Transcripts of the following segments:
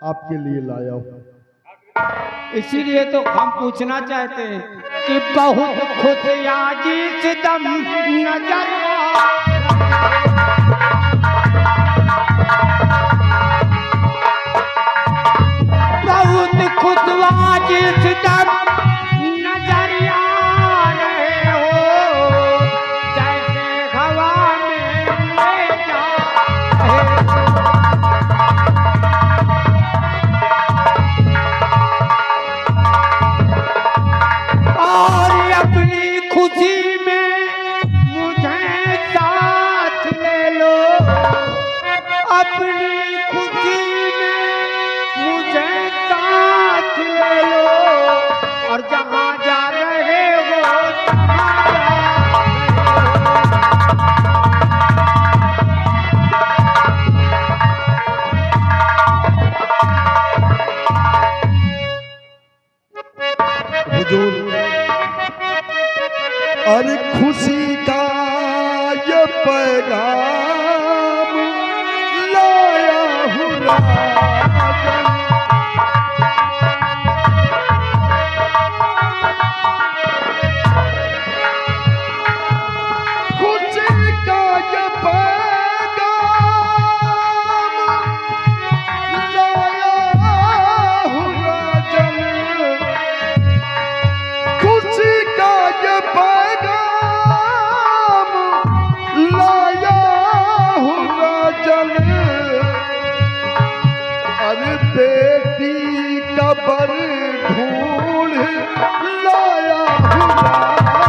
आपके लिए लाया हूँ। इसीलिए तो हम पूछना चाहते हैं कि बहुत खुशियाँ जिस दम नजर बहुत खुशियाँ जिस दम नजर आ रहे हो जैसे हवा में ले जा और अपनी खुशी में मुझे साथ ले लो, अपनी खुशी में मुझे साथ ले लो और जहाँ जा रहे हो तहाँ जा हुजूर, अरे खुशी का ये पैगाम लाया हूँ राजन। खुशी का ये पैगाम लाया हूँ राजन। खुशी का ये पैगाम लाया हूँ राजन। अरे बेटी का बर ढूंढ लाया हूँ राजन।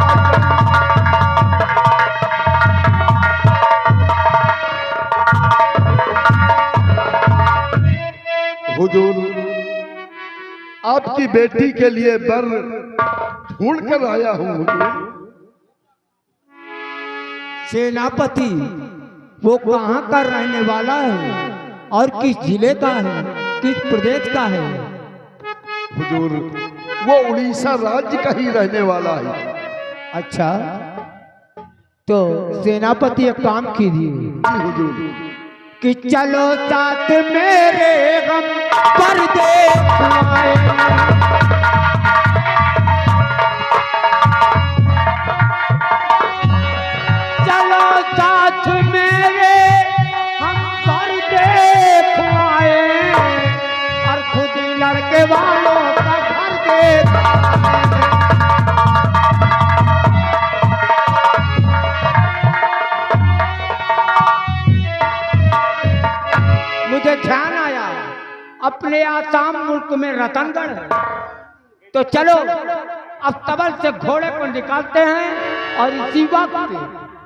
हुजूर, आपकी बेटी के लिए बर ढूंढ कर आया हूँ हुजूर। सेनापति वो कहाँ का रहने वाला है और किस जिले का है, किस प्रदेश का है? हुजूर, वो उड़ीसा राज्य का ही रहने वाला है। अच्छा, तो सेनापति एक काम कीजिए जी हुजूर। कि चलो साथ मेरे गम परदेस आए। चलो साथ मेरे हम परदेस आए और खुद ही लड़के वालों का घर देख आए। मुझे ध्यान आया अपने आसाम मुल्क में रतनगढ़ है, तो चलो अब तबल से घोड़े को निकालते हैं और इसी वक्त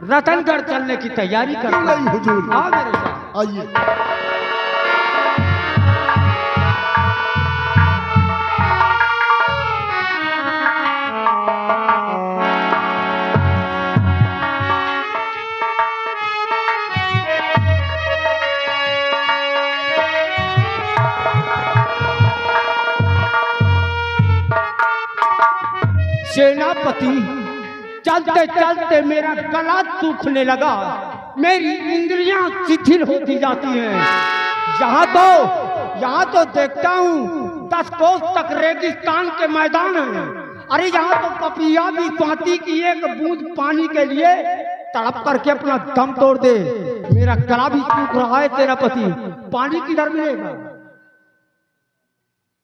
रतनगढ़ चलने की तैयारी करते हैं। नहीं हुजूर, आओ मेरे साथ। आइए। सेनापति, चलते चलते मेरा गला सूखने लगा, मेरी इंद्रियां शिथिल होती जाती हैं। यहाँ तो देखता हूँ 10 कोस तक रेगिस्तान के मैदान हैं। अरे यहाँ तो पपिया भी स्वाति की एक बूंद पानी के लिए तड़प करके अपना दम तोड़ दे। मेरा गला भी सूख रहा है सेनापति, पानी किधर मिलेगा?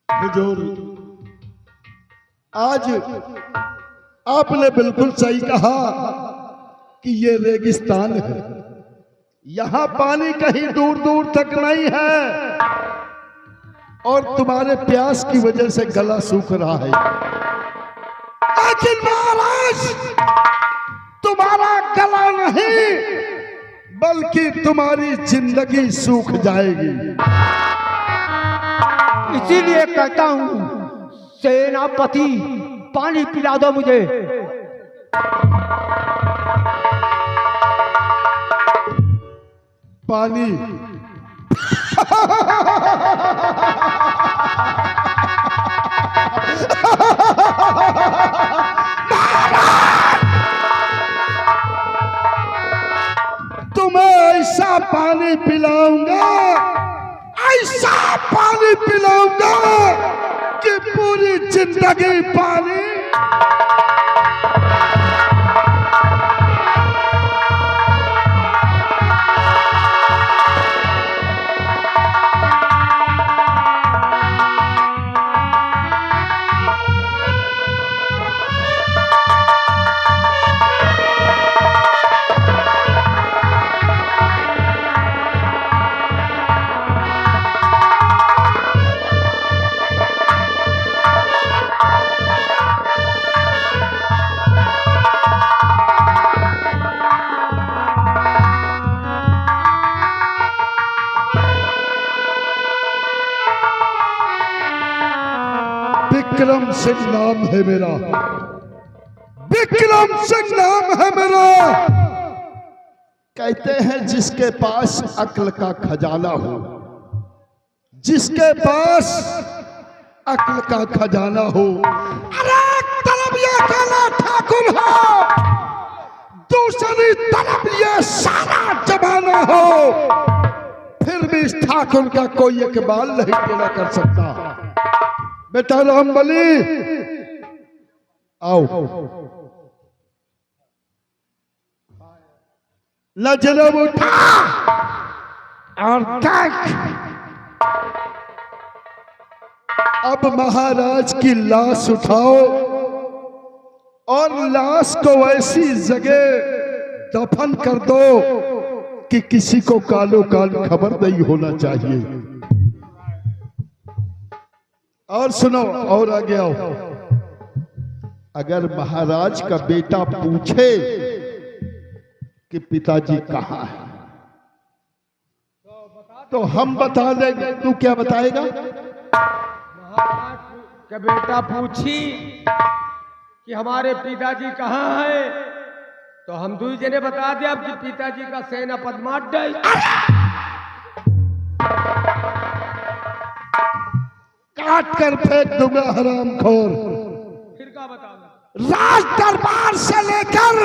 हुजूर, आज आपने बिल्कुल सही कहा कि ये रेगिस्तान है। यहाँ पानी कहीं दूर दूर तक नहीं है और तुम्हारे प्यास की वजह से गला सूख रहा है। लेकिन महाराज, तुम्हारा गला नहीं बल्कि तुम्हारी जिंदगी सूख जाएगी। इसीलिए कहता हूँ सेनापति, पानी पिला दो मुझे। पानी? तुम्हें ऐसा पानी पिलाऊंगा, ऐसा पानी पिलाऊंगा जाऊंगा कि पूरी जिंदगी पानी। विक्रम सिंह नाम है मेरा, विक्रम सिंह नाम है मेरा। कहते हैं जिसके पास अक्ल का खजाना हो, जिसके पास अक्ल का खजाना हो, अरे तरफ ये काला ठाकुर हो, दूसरी तरफ ये सारा जमाना हो, फिर भी इस ठाकुर का कोई इकबाल नहीं पूरा कर सकता। बेटा रामबली आओ, नजर उठा और देख। अब महाराज की लाश उठाओ और लाश को ऐसी जगह दफन कर दो कि किसी को कालो काल खबर नहीं होना चाहिए। और सुनो, और आगे आओ। अगर महाराज का बेटा पूछे कि पिताजी कहाँ है तो हम बता देंगे। तू क्या बताएगा? महाराज का बेटा पूछी कि हमारे पिताजी कहाँ है तो हम दुई जने बता दे आपके पिताजी का सेनापति मार दे। काट कर फेंक दूंगा हरामखोर। फिर क्या बताऊंगा? राज दरबार से लेकर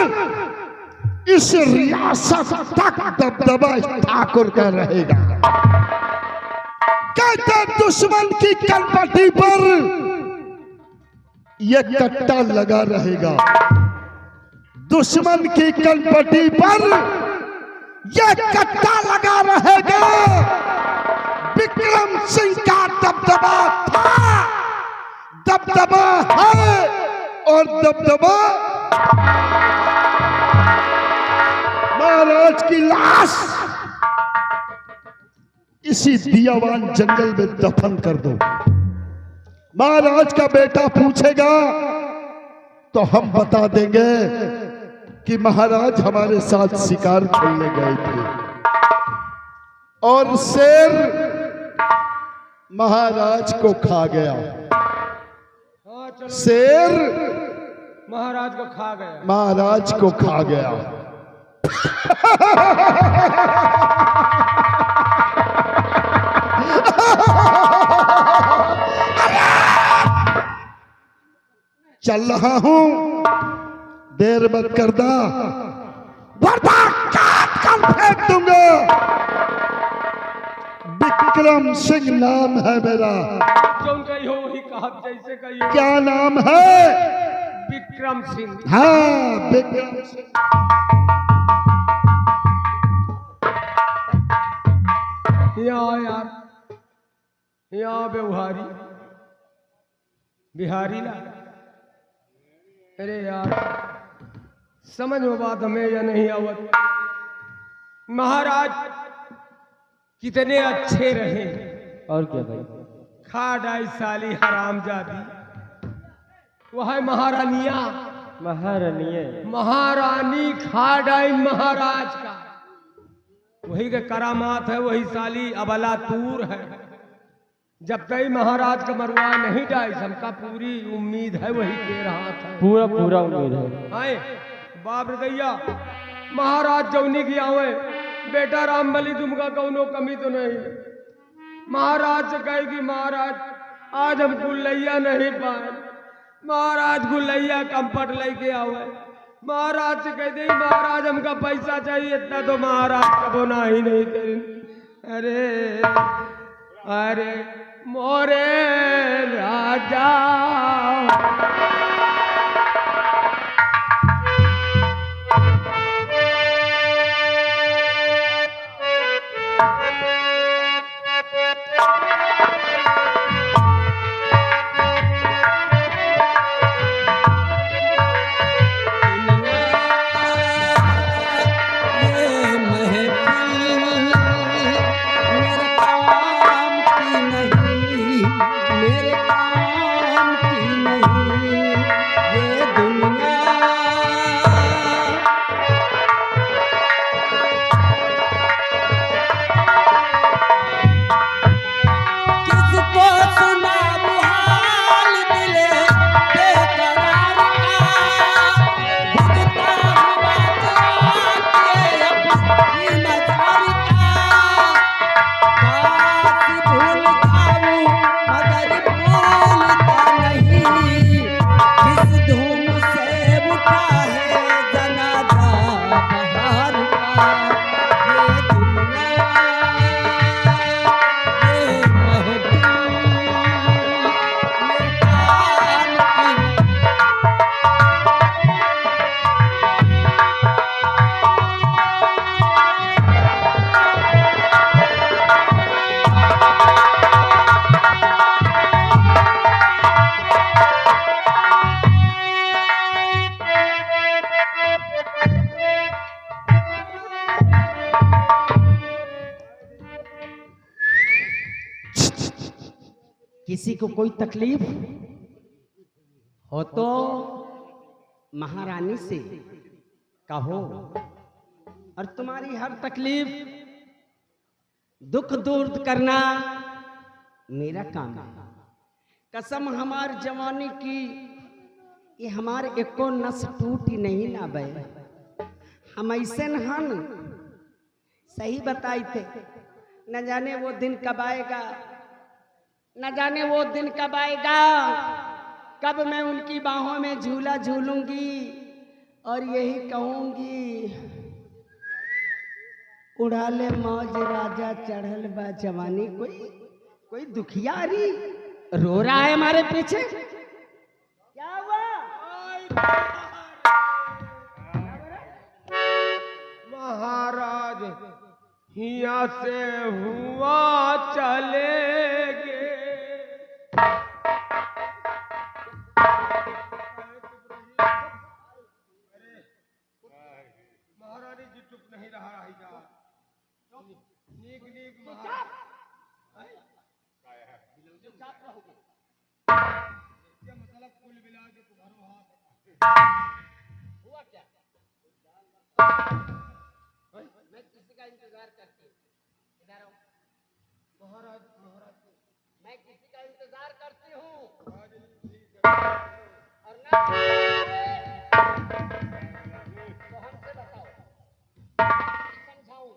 इस रियासत तक दबदबा ठाकुर का रहेगा। कहते दुश्मन की कनपटी पर यह कट्टा लगा रहेगा, दुश्मन की कनपटी पर यह कट्टा लगा रहेगा। विक्रम सिंह का दबदबा था, दबदबा है और दबदबा महाराज की लाश इसी दियावान जंगल में दफन कर दो। महाराज का बेटा पूछेगा तो हम बता देंगे कि महाराज हमारे साथ शिकार खेलने गए थे और शेर महाराज को खा गया। शेर महाराज को खा गया, महाराज को खा गया। चल रहा हूं, देर मत करना वरना काट कर फेंक दूंगा। विक्रम सिंह नाम है मेरा। जो कही हो वही कहा, जैसे कही हो। क्या नाम है? विक्रम सिंह। हाँ, विक्रम सिंह। यहाँ यार, यहाँ बिहारी बिहारी ला। अरे यार समझ में बात हमें या नहीं आवत। महाराज कितने अच्छे रहे। और क्या भाई? खा डाई साली हरामजादी। वह है महारानिया, महारानी महारानी खा डाई महाराज का। वही का करामात है, वही साली अबला तूर है। जब तक महाराज का मरवा नहीं डाई, हमका पूरी उम्मीद है वही दे रहा था। पूरा पूरा उम्मीद है। आए बाप रे दैया, महाराज जौनी की आवे बेटा रामबली तुमका कौनो कमी तो नहीं। महाराज से कहे कि महाराज आज हम गुल्लैया नहीं पाए, महाराज गुल्लैया कंपट लेके आवे। महाराज से कह दे महाराज हमका पैसा चाहिए, इतना तो महाराज कबो ना ही नहीं तेरे। अरे अरे मोरे राजा किसी को कोई तकलीफ हो तो महारानी से कहो, और तुम्हारी हर तकलीफ दुख दूर करना मेरा काम है। कसम हमार जवानी की, ये हमारे एको नस टूटी नहीं ना बे, हम ऐसे हन सही बताई थे। न जाने वो दिन कब आएगा, न जाने वो दिन कब आएगा, कब मैं उनकी बाहों में झूला झूलूंगी और यही कहूंगी, उड़ा ले मौज राजा चढ़ल बा जवानी। कोई दुखियारी रो रहा है हमारे पीछे, क्या हुआ? महाराज हिया से हुआ चलेगे। महारानी जी चुप नहीं रहा है जा। नीक नीक मतलब कुल मिला के तुम्हारो हाथ हुआ क्या? मैं किसी का इंतजार करती हूँ, इधर आओ। महाराज महाराज मैं किसी का इंतजार करती हूँ और ना तो हमसे बताओ, मैं समझाऊं?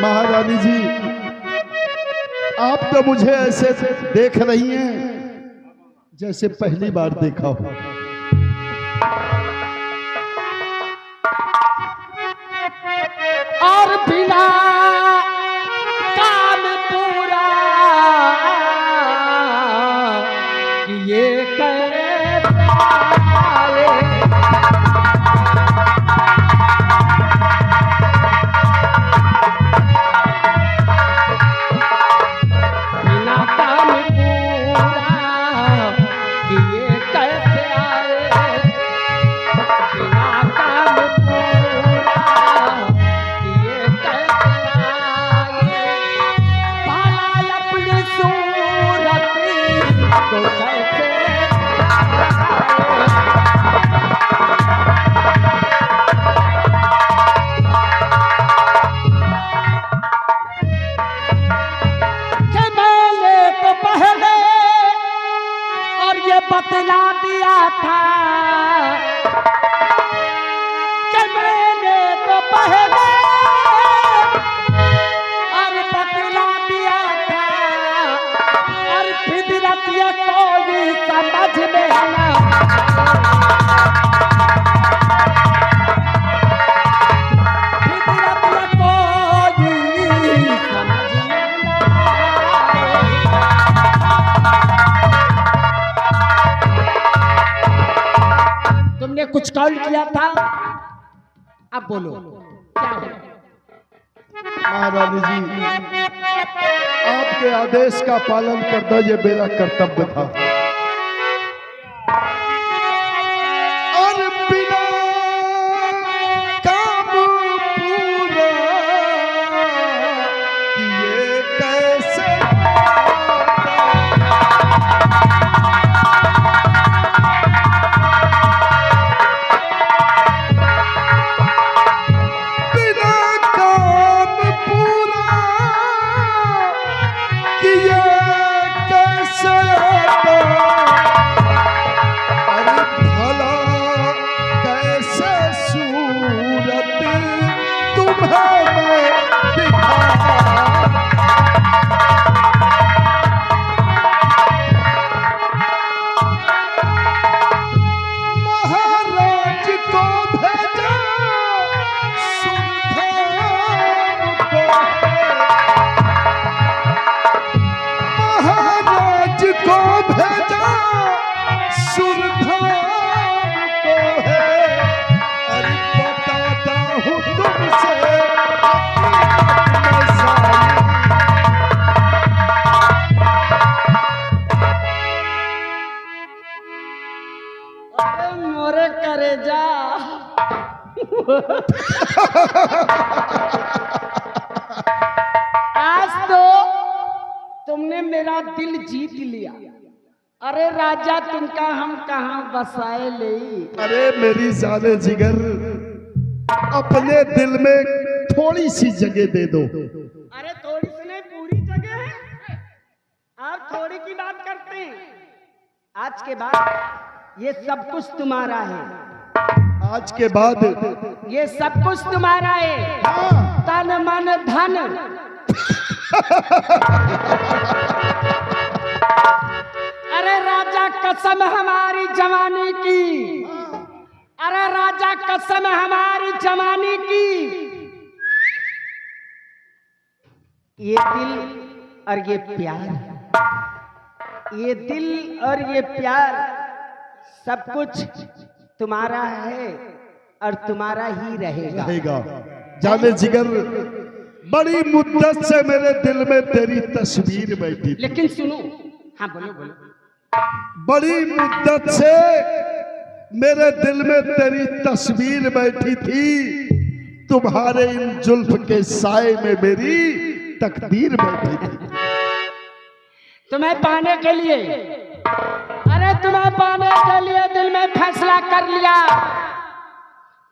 महारानी जी, आप तो मुझे ऐसे देख रही हैं जैसे पहली बार देखा हो। और बिना काम पूरा ये कैसे आए, बिना काम पूरा ये कैसे आए, बिना काम पूरा ये कैसे आए, भला अपनी सूरत को कैसे कि मैंने तो पहले और ये बतला दिया था, कि मैंने तो पहले और बतला दिया था, और फितरत कुछ कॉल किया था, अब बोलो क्या है? महारानी जी, आपके आदेश का पालन करना ये मेरा कर्तव्य था। और बिना काम पूरा किए कैसे मोरे करेजा। आज तो तुमने मेरा दिल जीत लिया। अरे राजा तुमका हम कहाँ बसाए ले। अरे मेरी जाने जिगर, अपने दिल में थोड़ी सी जगह दे दो। अरे थोड़ी सी नहीं, पूरी जगह है। आप थोड़ी की बात करते हैं। आज के बाद ये सब कुछ तुम्हारा है। आज के बाद ये सब कुछ तुम्हारा है, तन मन धन। अरे राजा कसम हमारी जवानी की, अरे राजा कसम हमारी जवानी की। ये दिल और ये प्यार, ये दिल और ये प्यार सब कुछ तुम्हारा है और तुम्हारा ही रहेगा। जाने जिगर, बड़ी मुद्दत से मेरे दिल में तेरी तस्वीर बैठी थी। लेकिन सुनो, हाँ बोलो बोलो। बड़ी मुद्दत से मेरे दिल में तेरी तस्वीर बैठी थी। तुम्हारे इन जुल्फ के साए में मेरी तकदीर बैठी थी। तुम्हें पाने के लिए, अरे तुम्हें पाने के लिए दिल में फैसला कर लिया।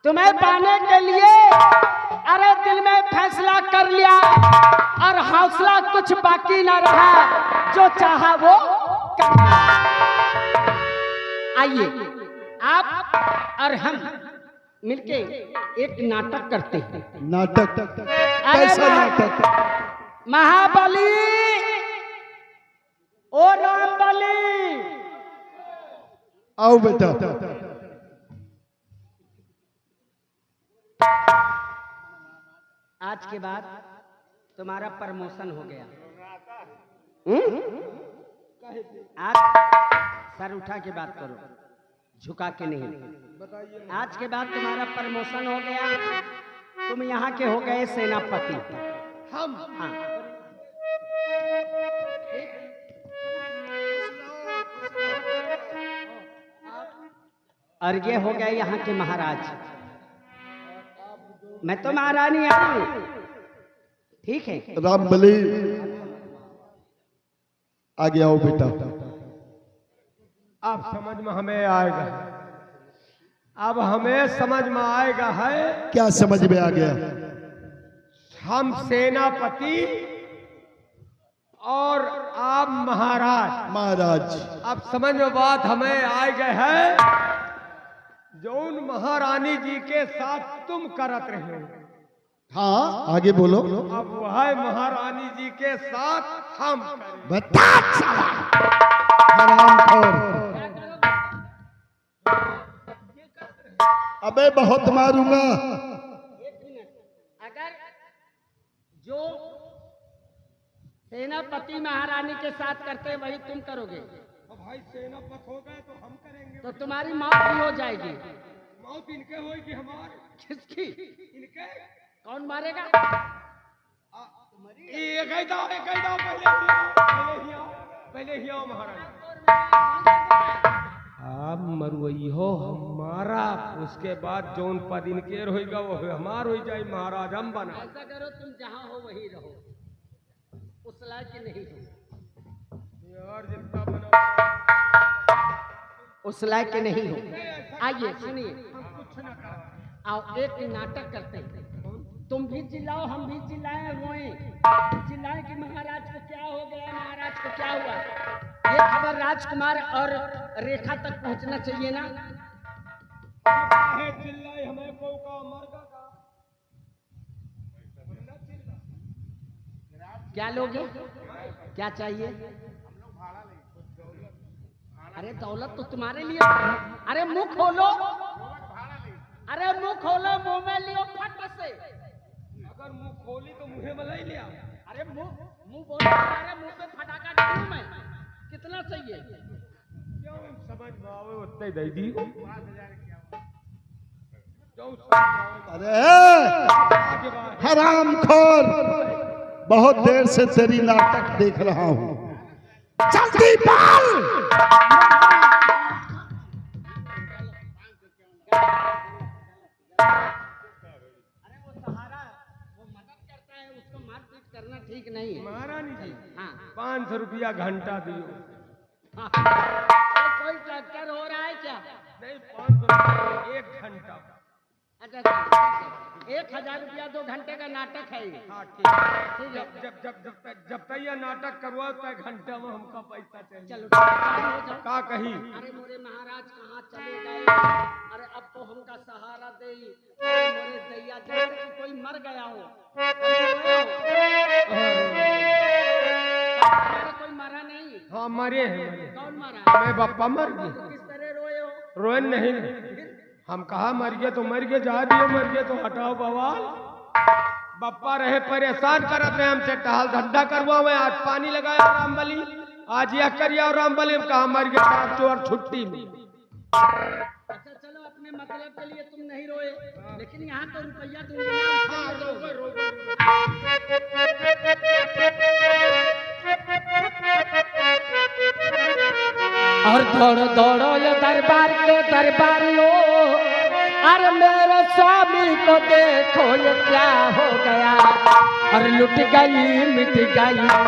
तुम्हें पाने के लिए अरे दिल में फैसला कर लिया और हौसला कुछ बाकी ना रहा। जो चाहा वो कर। आइए आप और हम मिलके एक नाटक करते हैं। नाटक? कैसा नाटक? महाबली, ओ रामबली, आओ बेटा। आज के बाद तुम्हारा प्रमोशन हो गया। आज सर उठा के बात करो, झुका के नहीं। आज के बाद तुम्हारा प्रमोशन हो गया। तुम यहाँ के हो गए सेनापति। हम हाँ, और ये हो गए यहाँ के महाराज। मैं तो महारानी हूँ, ठीक है। रामबली, आगे आओ बेटा। अब समझ में हमें आएगा, अब हमें समझ में आएगा है। क्या समझ में आ गया? हम सेनापति और आप महाराज। महाराज, अब समझ में बात हमें आ गए है। जो उन महारानी जी के साथ तुम करत रहे हो, हाँ आगे बोलो। अब वह महारानी जी के साथ हम करें। बता साला, हरामखोर। अबे बहुत मारूंगा। अगर जो सेनापति महारानी के साथ करते वही तुम करोगे अब भाई सेनापति हो गए तो हम करेंगे। तो तुम्हारी मौत भी हो जाएगी। मौत इनके होई कि हमार किसकी? इनके कौन मारेगा? एक ही दाव पहले ही आओ महाराज। आप मरुई हो हमारा, उसके बाद जौन पद इनके होगा वो हमार हो जाए महाराज, हम बना। ऐसा करो तुम जहाँ हो वहीं रहो, उस लायक नहीं हो यार, जितना बना उस लायक के नहीं हो। आइए सुनिए, हम कुछ न कहा। आओ एक नाटक करते हैं, तुम भी चिल्लाओ हम भी चिल्लाएं, रोएं, चिल्लाएं कि महाराज को क्या हो गया, महाराज को क्या हुआ। ये खबर राजकुमार और रेखा तक पहुंचना चाहिए ना। काहे चिल्लाए हमें को का मरगा का क्या लोगे, क्या चाहिए? अरे दौलत तो तुम्हारे लिए। अरे मुंह खोलो, अरे मुंह खोलो, मुंह में लियो फट से। अगर मुंह खोली तो मुंह में ले लिया। अरे मुंह बोलो, अरे मुंह पे फटाका डालूं मैं। कितना चाहिए? क्यों समझ में आवे उतने दे दी। अरे हरामखोर, बहुत देर से तेरी नाटक देख रहा हूं, जल्दी बोल। अरे वो सहारा, वो मदद करता है, उसको मारपीट करना ठीक नहीं है। महारानी जी, हाँ 500 रुपया घंटा दियो। अरे कोई ट्रैक्टर हो रहा है क्या? नहीं, 500 रुपया 1 घंटा। अच्छा ठीक है, 1000 रुपया 2 घंटे का नाटक है ये। हाँ ठीक है। ठीक है, जब तक यह नाटक करवाओ तब घंटा में हमका पैसा चाहिए। चलो चालू हो जाओ। का कही? अरे मोरे महाराज कहाँ चले गए? अरे अब तो हमका सहारा दे। अरे मोरे दैया, जैसे कि कोई मर गया हो। अरे कोई मरा नहीं? हाँ मरे हैं। कौन मरा? मैं बापा मर गए। किस तरह रोए हो? रोन नहीं, हम कहा मर गए तो मर गए, जा दियो मर गए तो हटाओ बवाल। बप्पा रहे परेशान करत रहे हमसे, टहल धंधा करवाओ। आज पानी लगाया रामबली, आज यह करिया और रामबली में कहा मर गए, साहब चोर छुट्टी में। अच्छा चलो, अपने मतलब के लिए तुम नहीं रोए, लेकिन यहाँ तो रुपया और दौड़ो दौड़ो ये दरबार के दरबारियों, अरे मेरे स्वामी को देखो ये क्या हो गया। और लुट गई मिट गई ना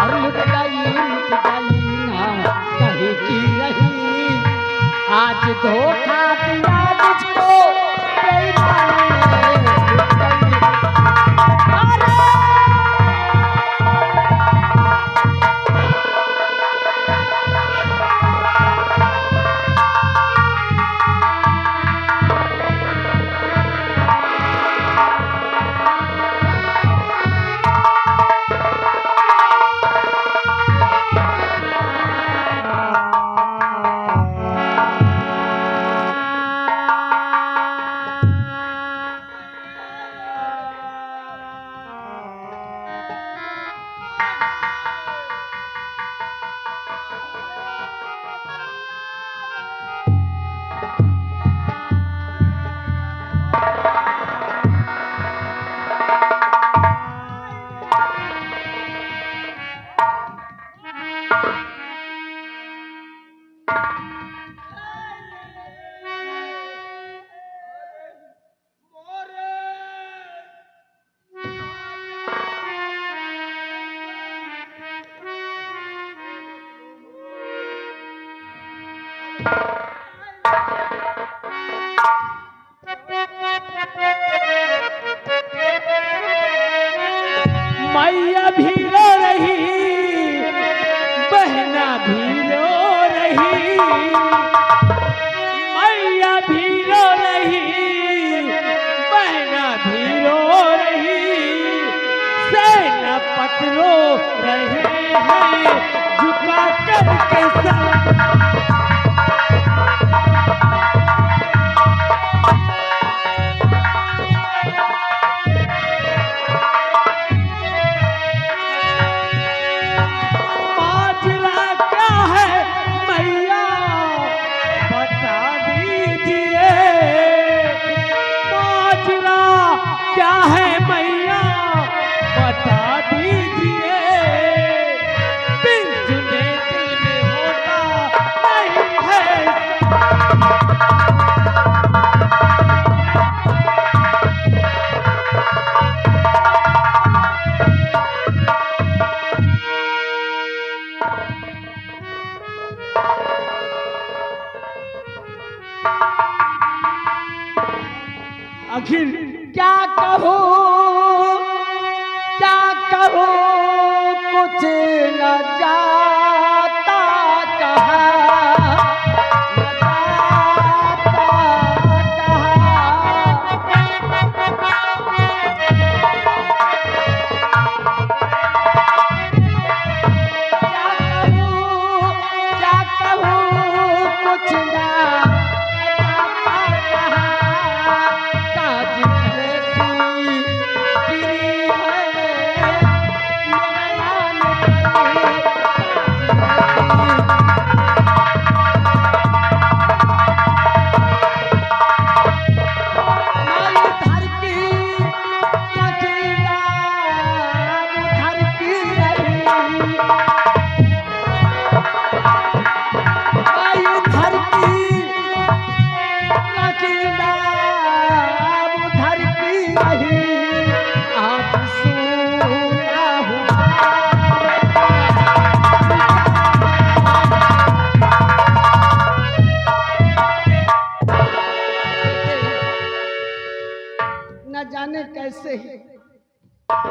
और लुट गई मिट गई ना कहीं की रही। आज धोखा दिया मुझको बेईमानी ने, मैया भी रो रही, बहना भी रो रही, मैया भी रो रही, बहना भी रो रही, सेनापति रो रहे हैं झुका करके सर। मैया बता दीजिए, बिन सुने दिल में होता नहीं है। आखिर क्या कहो, क्या कहो, कुछ न जाता कहा, न जाता क्या कहूँ, कुछ न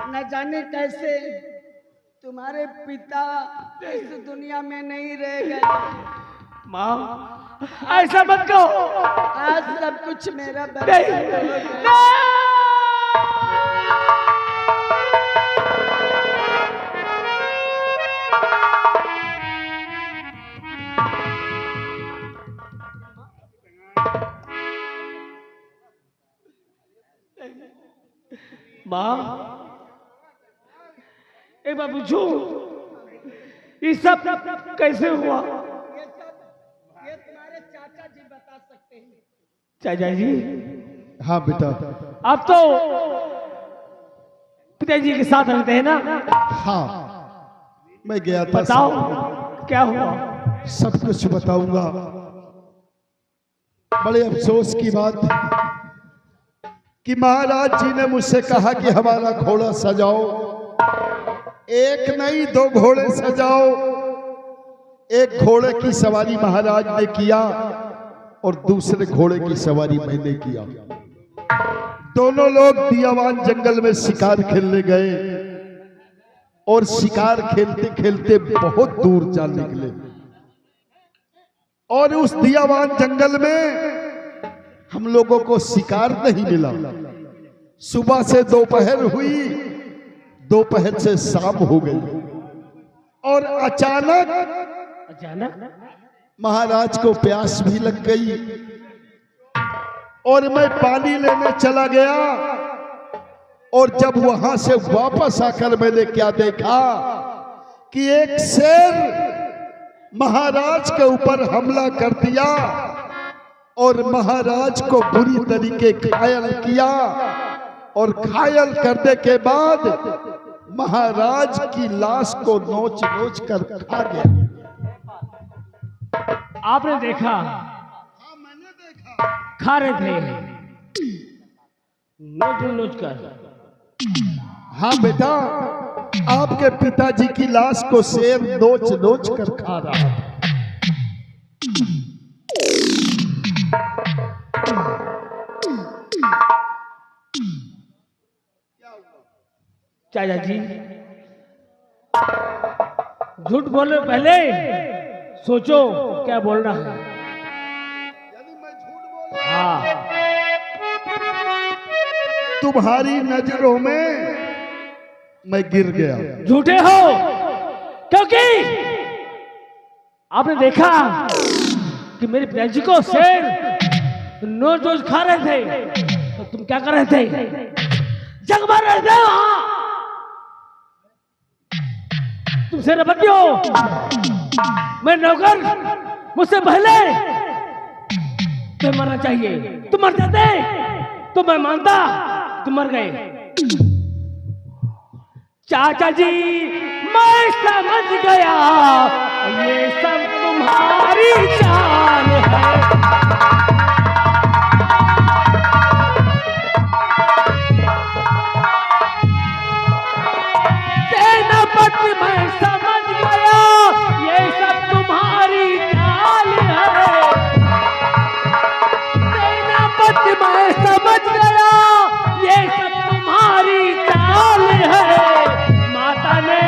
न जाने कैसे तुम्हारे पिता इस दुनिया में नहीं रह गए। माँ ऐसा मत कहो। आज सब कुछ मेरा नहीं, बर्बाद हो गया। माँ एक बार पूछू, ये सब कैसे हुआ? ये तुम्हारे चाचा जी बता सकते हैं। चाचा जी? हाँ बेटा। आप तो पिताजी के साथ रहते हैं ना? हाँ, मैं गया था। बताओ क्या हुआ? सब कुछ बताऊंगा। बड़े अफसोस की बात कि महाराज जी ने मुझसे कहा कि हमारा घोड़ा सजाओ। एक नहीं, दो घोड़े सजाओ। एक घोड़े की सवारी महाराज ने किया और दूसरे घोड़े की सवारी मैंने किया। दोनों लोग दियावान जंगल में शिकार खेलने गए और शिकार खेलते खेलते बहुत दूर जा निकले। और उस दियावान जंगल में हम लोगों को शिकार नहीं मिला। सुबह से दोपहर हुई, दोपहर से शाम हो गई और अचानक महाराज को प्यास भी लग गई और मैं पानी लेने चला गया। और जब वहां से वापस आकर मैंने क्या देखा कि एक शेर महाराज के ऊपर हमला कर दिया और महाराज को बुरी तरीके घायल किया। और घायल करने के बाद महाराज की लाश को नोच नोच कर खा गया। आपने देखा? हाँ, मैंने देखा। खा रहे थे नोच नोच कर। हाँ बेटा, आपके पिताजी की लाश को शेर नोच नोच कर खा रहा था। चाचा जी झूठ बोलने पहले सोचो क्या बोलना है। हाँ, तुम्हारी नजरों में मैं गिर गया। झूठे हो क्योंकि आपने देखा कि मेरे पिताजी को शेर नोच नोच खा रहे थे, तो तुम क्या कर रहे थे? जग मार रहे थे वहां। तुम शेर बन गए हो। मैं नौकर, मुझसे पहले तुम्हें मरना चाहिए। तुम मर जाते तो मैं मानता तुम मर गए। चाचा जी मैं समझ गया ये सब तुम्हारी चाल है। सेनापति मैं समझ गया ये सब तुम्हारी चाल है। सेनापति मैं समझ गया ये सब तुम्हारी चाल है। माता ने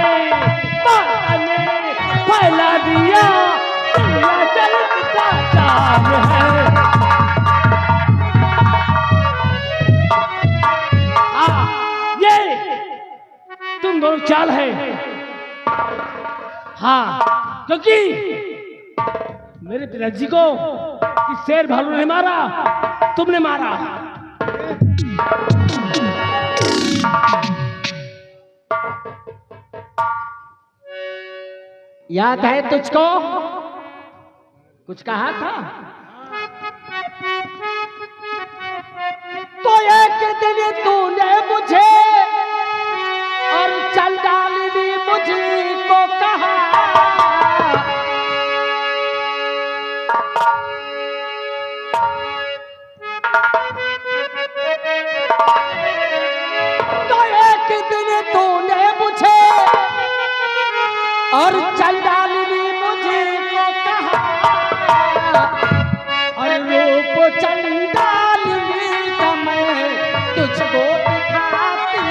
फैला दिया दुनिया जगत का जाल है। ये तुम दोनों चाल है। हाँ, क्योंकि मेरे पिताजी को इस शेर भालू ने मारा, तुमने मारा। याद है तुझको? कुछ कहा था तो एक दिन तूने मुझे और चल डाली मुझको कहा। तो एक दिन तूने मुझे और चल डाली मुझको कहा। और रूप चंडालिनी का मैं तुझको दिखाती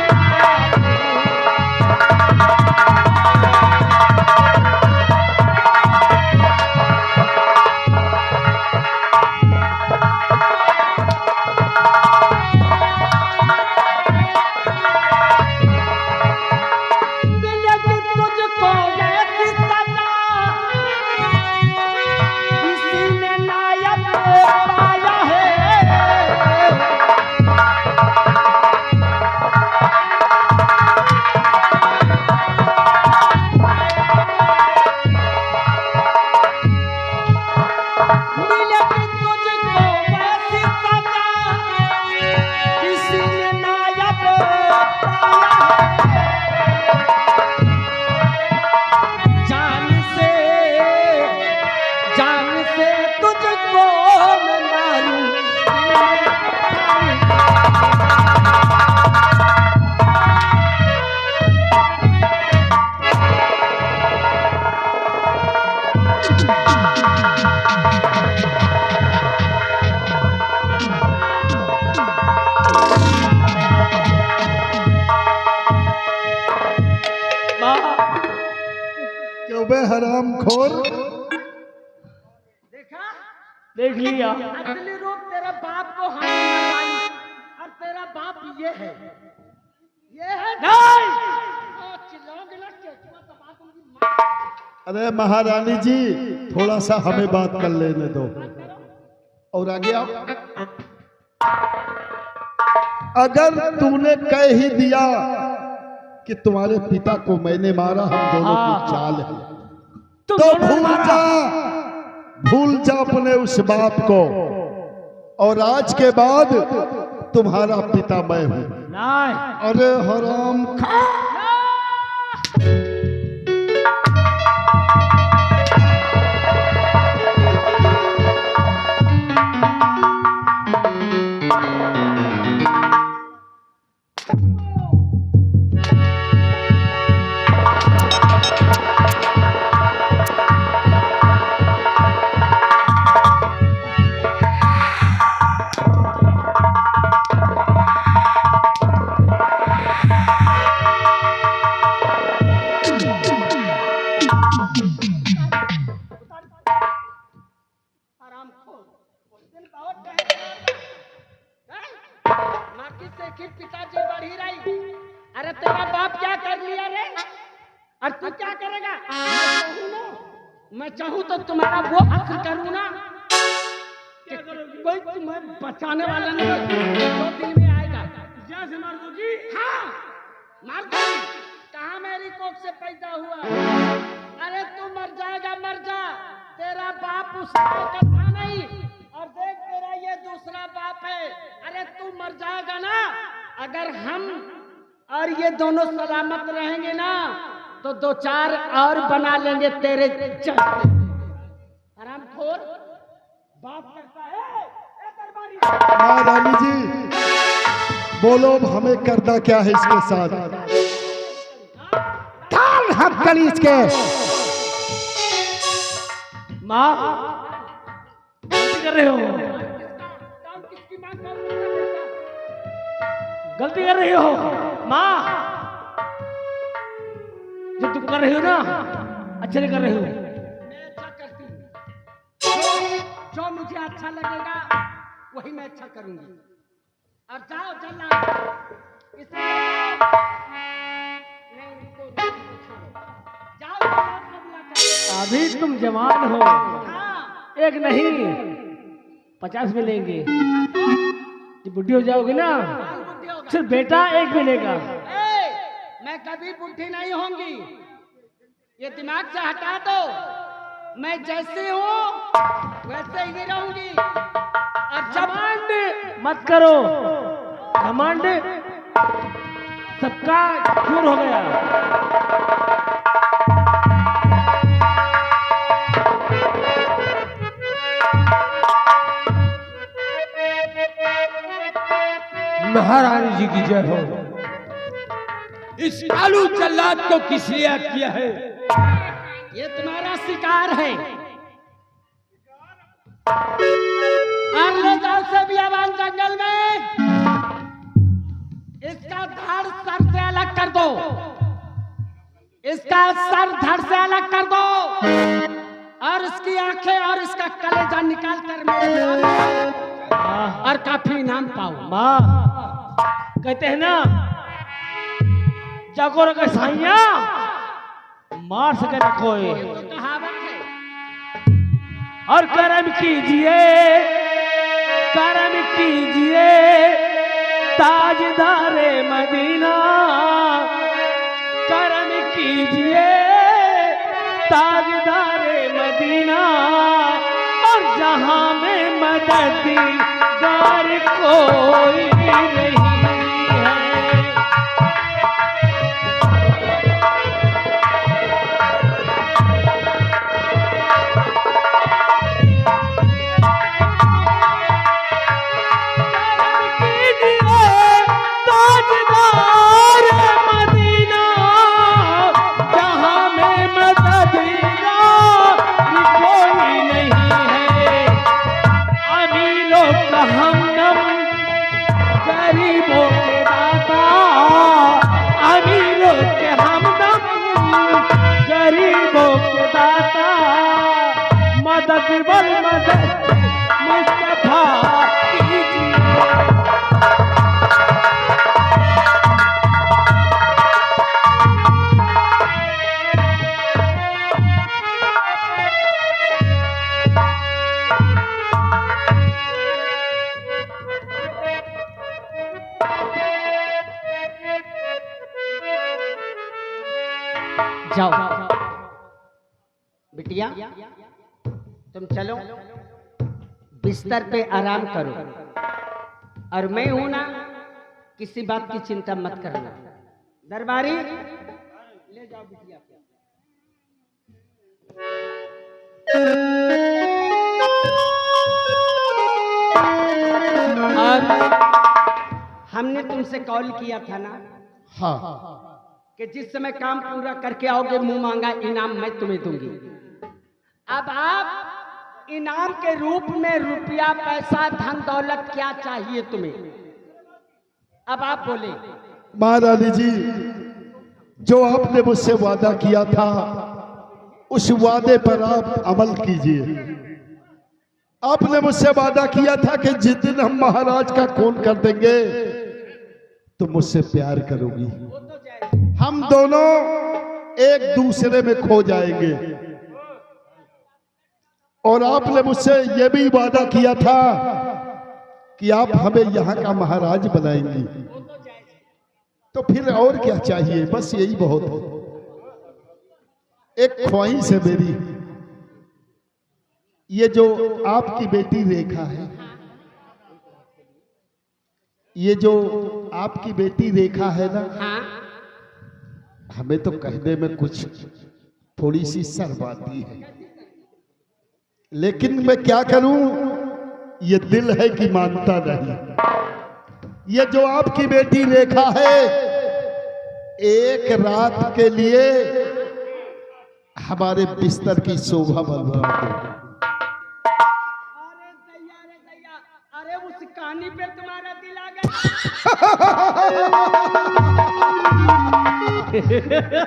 मिलेगी तुझको ऐसी सजा किसी ने नायक पाया है। मिलेगी तुझको ऐसी सजा किसी ने नायक पाया है। जान से तुझको मैं मारूं। क्यों बे हराम खोर? देखा देख लिया। असली रूप तेरे बाप को हमने बताई और तेरा बाप ये है। नहीं, चिल्लाओगे ना केचुआ दबा दूंगी माँ। अरे महारानी जी थोड़ा सा हमें बात कर लेने दो और आगे आओ। अगर तूने कह ही दिया कि तुम्हारे पिता को मैंने मारा, हम दोनों की चाल है, तुम तो दोनों ने भूल मारा। भूल जा अपने उस बात को। और आज के बाद तुम्हारा पिता मैं हूं। नहीं, अरे हराम खा। पिताजी बढ़ी रही। अरे तेरा बाप क्या कर लिया रे? और तू क्या करेगा? मैं चाहूँ तो तुम्हारा वो हक करूँ ना कि कोई तुम्हें बचाने वाला नहीं। जो दिल में आएगा जैसे मार दोगी। हाँ मार दूंगी। कहाँ मेरी कोख से पैदा हुआ? अरे तू मर जाएगा, मर जा। तेरा बाप उस गाँव का था नहीं, और देख तेरा ये दूसरा बाप है। अरे तू मर जाएगा ना। अगर हम अगर ये दोनों सलामत रहेंगे ना तो 2-4 और बना लेंगे तेरे चलते। हरामखोर बात करता है। ए दरबारी, महारानी जी बोलो अब हमें करना क्या है इसके साथ? काल हम कलीज के माँ गलती कर रहे हो, काम किसकी मां का बेटा? गलती कर रही हो माँ। जो तुम कर रही हो ना अच्छे नहीं कर रही हो। मैं अच्छा करती हूँ। जो मुझे अच्छा लगेगा वही मैं अच्छा करूंगी। और जाओ चलना जाओ अभी तुम जवान हो, हाँ, एक नहीं 50 मिलेंगे। जब बुढ़ी हो जाओगी ना बुद्धि होगा। सिर्फ बेटा एक मिलेगा। ए, मैं कभी बुढ़ी नहीं होंगी, ये दिमाग से हटा दो। मैं जैसे हूँ वैसे ही रहूंगी। और जब घमंड मत करो, घमंड सबका चूर हो गया। महारानी जी की जय हो। इस कालू जल्लाद को किस लिए याद किया है? ये तुम्हारा शिकार है। और ले जाओ से बियाबान जंगल में, इसका धड़ सर से अलग कर दो। इसका सर धड़ से अलग कर दो और इसकी आंखें और इसका कलेजा निकाल कर मेरे सामने और काफी इनाम पाओ। माँ कहते हैं ना जागो रखे साइया मार सके न कोई। तो कहावत है। और करम कीजिए, करम कीजिए ताजदारे मदीना, करम कीजिए ताजदारे मदीना। और जहां में मददगार कोई नहीं है। मदद मदद मुस्तफा कीजिए। जाओ बिटिया, तुम चलो बिस्तर पे आराम करो। और मैं हूं ना, किसी बात की चिंता मत करना। दरबारी ले जाओ बिटिया को। और हमने तुमसे कॉल किया था ना हाँ कि जिस समय काम पूरा करके आओगे मुंह मांगा इनाम मैं तुम्हें दूंगी। अब आप इनाम के रूप में रुपया पैसा धन दौलत क्या चाहिए तुम्हें? अब आप बोले। महारानी जी जो आपने मुझसे वादा किया था उस वादे पर आप अमल कीजिए। आपने मुझसे वादा किया था कि जिस दिन हम महाराज का खून कर देंगे तो मुझसे प्यार करोगी, हम दोनों एक दूसरे में खो जाएंगे। और आपने मुझसे यह भी वादा किया था कि आप हमें यहाँ का महाराज बनाएंगी। तो फिर और क्या चाहिए? बस यही बहुत है। एक ख्वाहिश है मेरी, ये जो आपकी बेटी रेखा है ये जो आपकी बेटी रेखा है ना, हाँ हमें तो कहने में कुछ थोड़ी सी शर्म आती है, लेकिन मैं क्या करूं, ये दिल है कि मानता नहीं। ये जो आपकी बेटी रेखा है, एक रात के लिए हमारे बिस्तर की शोभा बढ़वा दो। अरे दैया, अरे उस कहानी पे तुम्हारा दिल आ गया।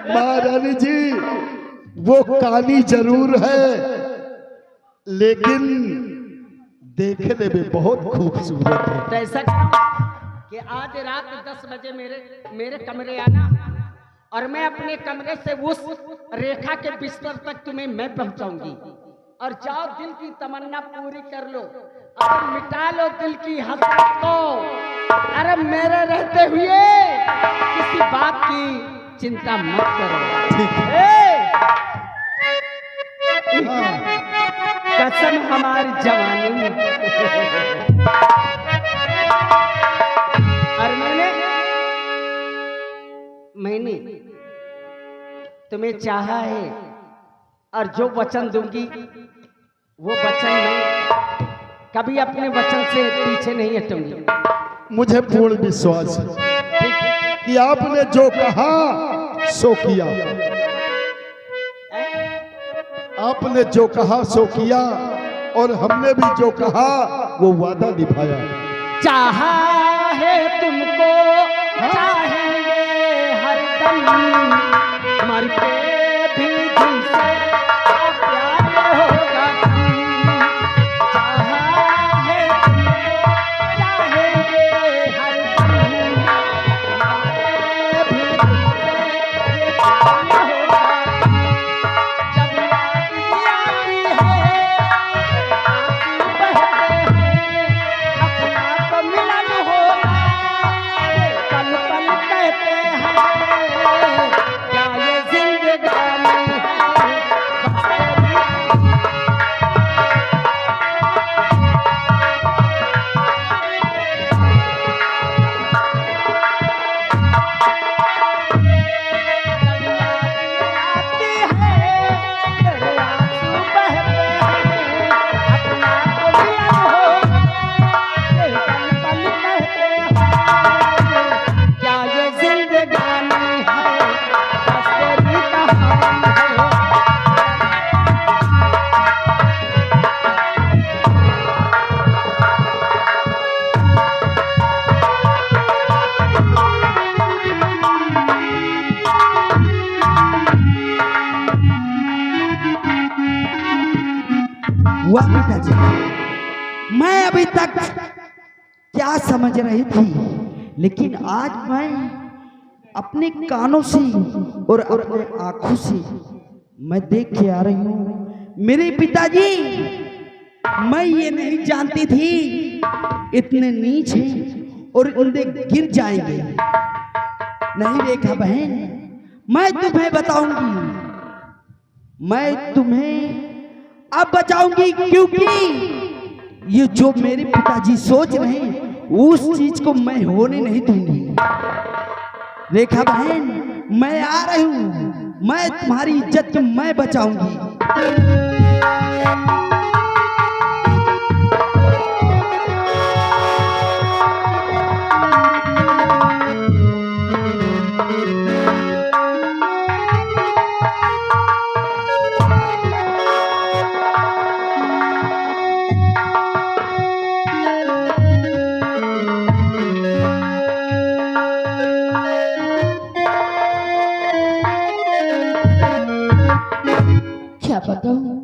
महारानी जी, वो कहानी जरूर है, लेकिन देखने में बहुत खूबसूरत है। तो ऐसा करो कि आज रात 10 बजे मेरे कमरे आना, और मैं अपने कमरे से उस रेखा के बिस्तर तक तुम्हें मैं पहुंचाऊंगी। और जाओ, दिल की तमन्ना पूरी कर लो और मिटा लो दिल की हसरत को। अरे मेरे रहते हुए किसी बात की चिंता मत करो। ठीक है। कसम हमारी जवानी। और मैंने तुम्हें चाहा है, और जो वचन दूंगी वो वचन मैं कभी अपने वचन से पीछे नहीं हटूंगी। मुझे पूर्ण विश्वास है कि आपने जो कहा सो किया, आपने जो कहा सो किया, और हमने भी जो कहा वो वादा निभाया। चाहा है तुमको, चाहेंगे हरदम, मर के भी दिल से प्यार होगा। चाहा है तुमको, चाहेंगे हरदम, मर के भी दिल से प्यार होगा। जब याद आती है, आंसू बहते हैं, अपना तो मिलन होगा, ये पल पल कहते हैं। क्या ये जिंदगानी है, बस तेरी जब याद आती है, तेरे आंसू बहते हैं, अपना तो मिलन होगा, ये पल पल कहते हैं। क्या ये जिंदगानी है, बस तेरी कहानी है। हुआ पिताजी, मैं अभी तक क्या समझ रही थी, लेकिन आज मैं अपने कानों से और अपने आंखों से मैं देख के आ रही हूँ। मेरे पिताजी, मैं ये नहीं जानती थी इतने नीच हैं और उन्हें गिर जाएंगे। नहीं रेखा बहन, मैं तुम्हें बताऊंगी, मैं तुम्हें अब बचाऊंगी, क्योंकि ये जो मेरे पिताजी सोच रहे हैं उस चीज को मैं होने नहीं दूंगी। रेखा बहन, मैं आ रही हूं, मैं तुम्हारी इज्जत को मैं बचाऊंगी। क्या बताऊं,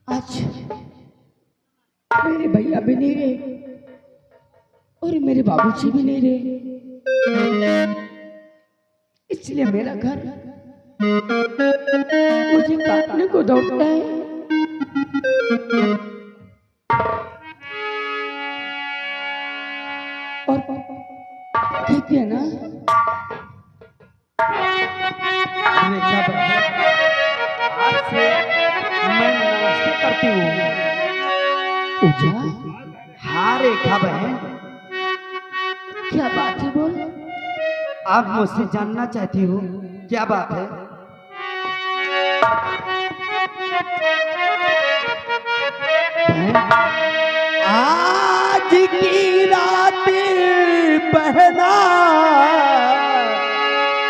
आज मेरे भैया भी नहीं रहे और मेरे बाबूजी भी नहीं रहे, इसलिए मेरा घर मुझे काटने को दौड़ता है। और कहते हैं ना, रेखा बहन, आज से मैं नमस्ते करती हूँ। पूजा, हार रेखा बहन, क्या बात है बोल। आप मुझसे जानना चाहती हो क्या बात है? बहन, आज की रात बहना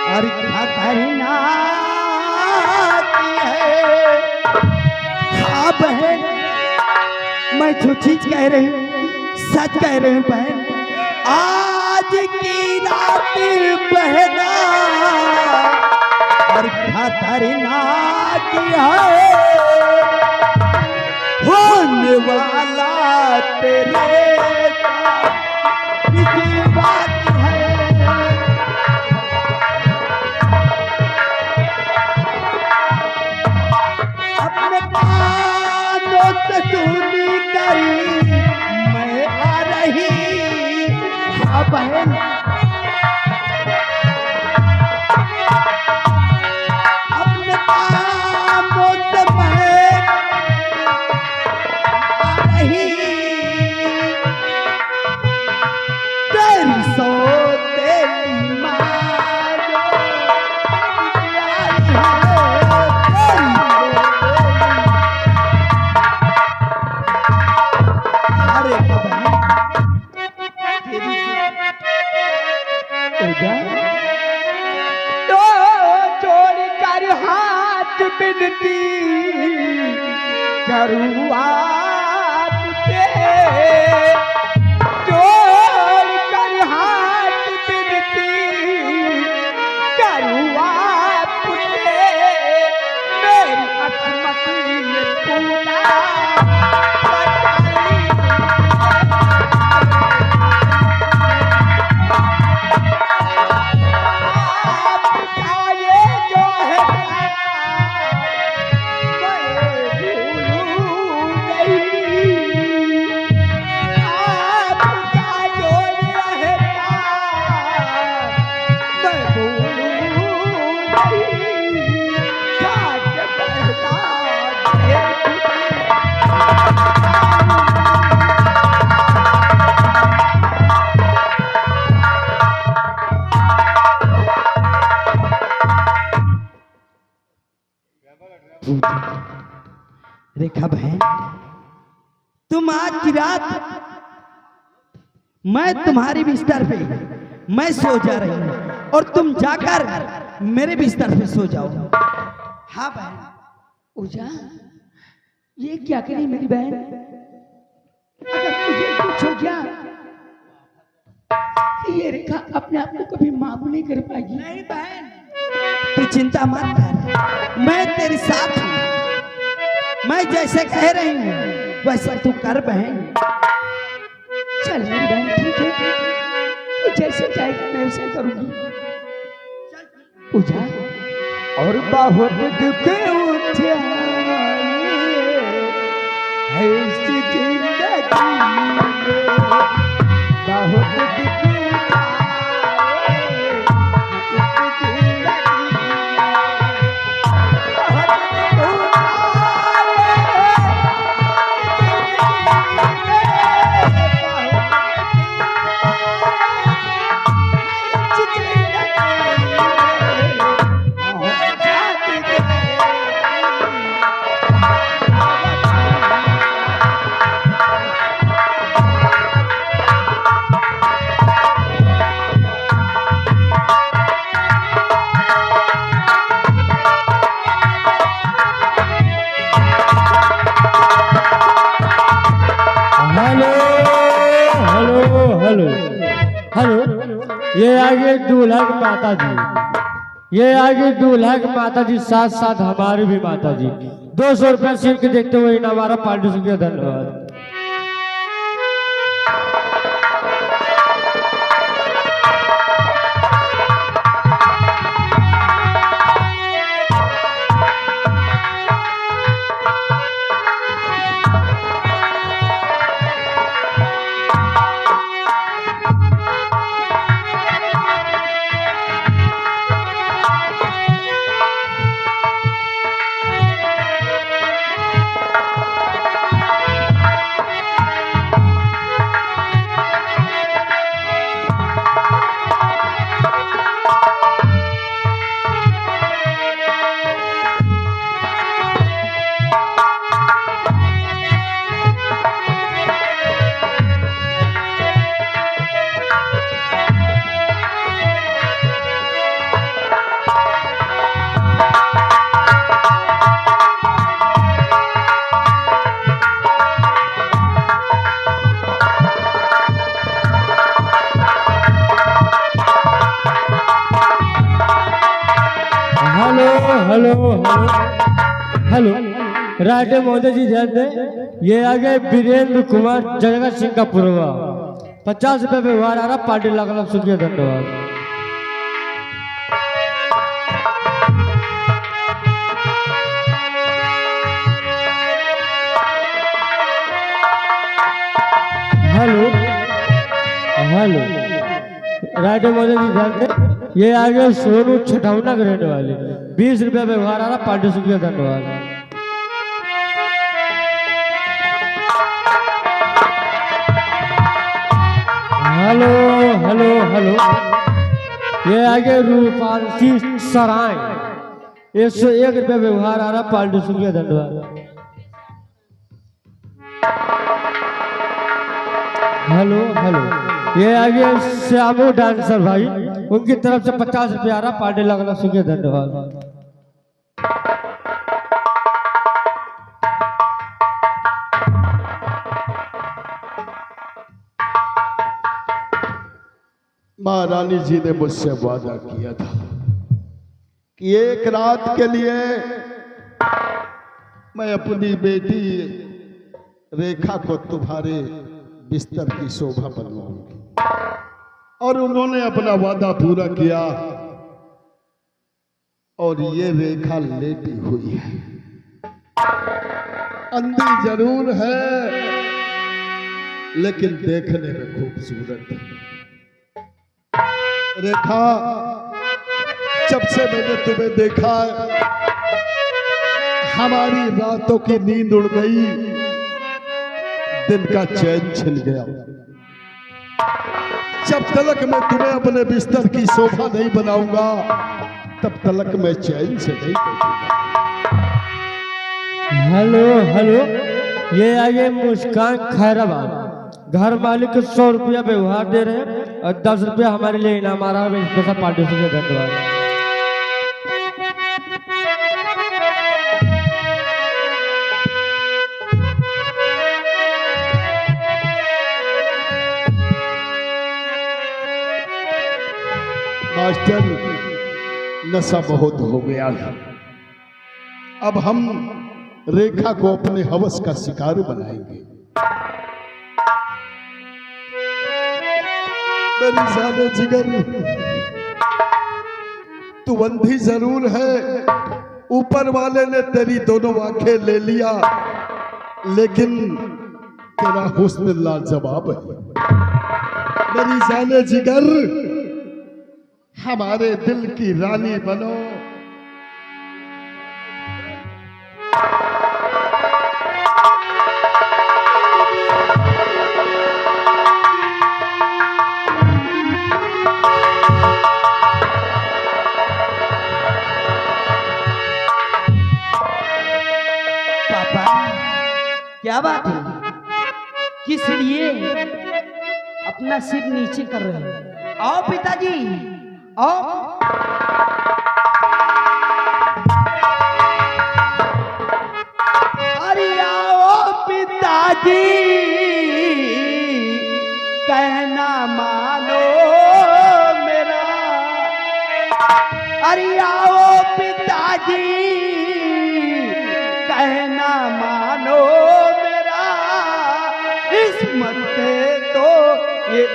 और खतरनाक है। हाँ बहन, मैं जो चीज कह रही हूँ सच कह रही हूँ बहन। आज की रात बहना और खतरनाक है। होने वाला तेरे साथ किसी बात है। अपने कानों से सुनी करी मैं आ रही। हाँ बहन, अपने कानों से मैं आ रही। तेरी सो तेरी माँ जो आई है, तेरी अरे बहन, तो जोड़ कर हाथ बिनती करूँ आपसे। जोड़ कर हाथ बिनती करूँ आपसे। मेरी अकमत ये पूरा रेखा बहन, तुम आज की रात मैं तुम्हारी बिस्तर पे मैं सो जा रही हूँ और तुम जाकर मेरे बिस्तर पे सो जाओ। हाँ बहन। पूजा, ये क्या करी मेरी बहन? अगर तुझे कुछ हो गया तो ये रेखा अपने आप को कभी माफ नहीं कर पाएगी। नहीं बहन, तू चिंता मत कर, मैं तेरे साथ हूँ। मैं जैसे कह रही हूँ वैसे तू कर बहन। चल मेरी बहन, ठीक है, तू जैसे चाहेगी मैं वैसे करूंगी। पूजा, और बहुत दुख उठाए है इस जिंदगी में, बहुत दुख ये आगे दूल्हा की माता जी, ये आगे दूल्हा की माता जी, साथ साथ हमारी भी माता जी। 200 रुपया सिर के देखते हुए हमारा पार्टी शुक्रिया, धन्यवाद। हेलो हेलो राइटे महोदय जी ध्यान दें, ये आ गए वीरेंद्र कुमार जगत सिंह का पूर्वा, 50 रुपये व्यवहार आ रहा, पार्टी लगा, शुक्रिया धन्यवाद। हेलो हेलो राइट महोदय जी ध्यान दें, ये आ गए सोनू छठौना के रहने वाले, 20 रुपये व्यवहार आ रहा, पार्टी शुक्रिया धन्यवाद। हेलो हेलो हेलो ये आ गए रूपांशी सराय, 101 रुपये व्यवहार आ रहा, पार्टी शुक्रिया धन्यवाद। हेलो हेलो ये आ गए श्यामू डांसर भाई, उनकी तरफ से 50 रुपये आ रहा, पार्टी लगना, शुक्रिया धन्यवाद। महारानी जी ने मुझसे वादा किया था कि एक रात के लिए मैं अपनी बेटी रेखा को तुम्हारे बिस्तर की शोभा बनवाऊंगी, और उन्होंने अपना वादा पूरा किया। और ये रेखा लेटी हुई है, अंधी जरूर है लेकिन देखने में खूबसूरत है। रेखा, जब से मैंने तुम्हें देखा हमारी रातों की नींद उड़ गई, दिन का चैन छिन गया। जब तलक मैं तुम्हें अपने बिस्तर की शोभा नहीं बनाऊंगा, तब तलक मैं चैन से नहीं बैठूंगा। हेलो हेलो ये आइए मुस्कान खैराबाद, घर मालिक को 100 रुपया व्यवहार दे रहे हैं और 10 रुपया हमारे लिए इनाम आ रहा है, स्पेशल पार्टी से धन्यवाद। मास्टर, नशा बहुत हो गया है, अब हम रेखा को अपने हवस का शिकार बनाएंगे। मेरी जाने जिगर, तू अंधी जरूर है, ऊपर वाले ने तेरी दोनों आंखें ले लिया, लेकिन तेरा हुस्न लाजवाब है। मेरी जाने जिगर, हमारे दिल की रानी बनो। पापा, क्या बात है? किस लिए अपना सिर नीचे कर रहे हैं? आओ पिताजी, आओ। अरे आओ पिताजी, कहना मानो मेरा। अरे आओ पिताजी, कहना मानो मेरा। इसमत तो ये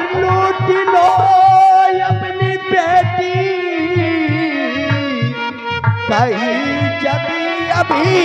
लूट लो अपनी बेटी, कहीं जब अभी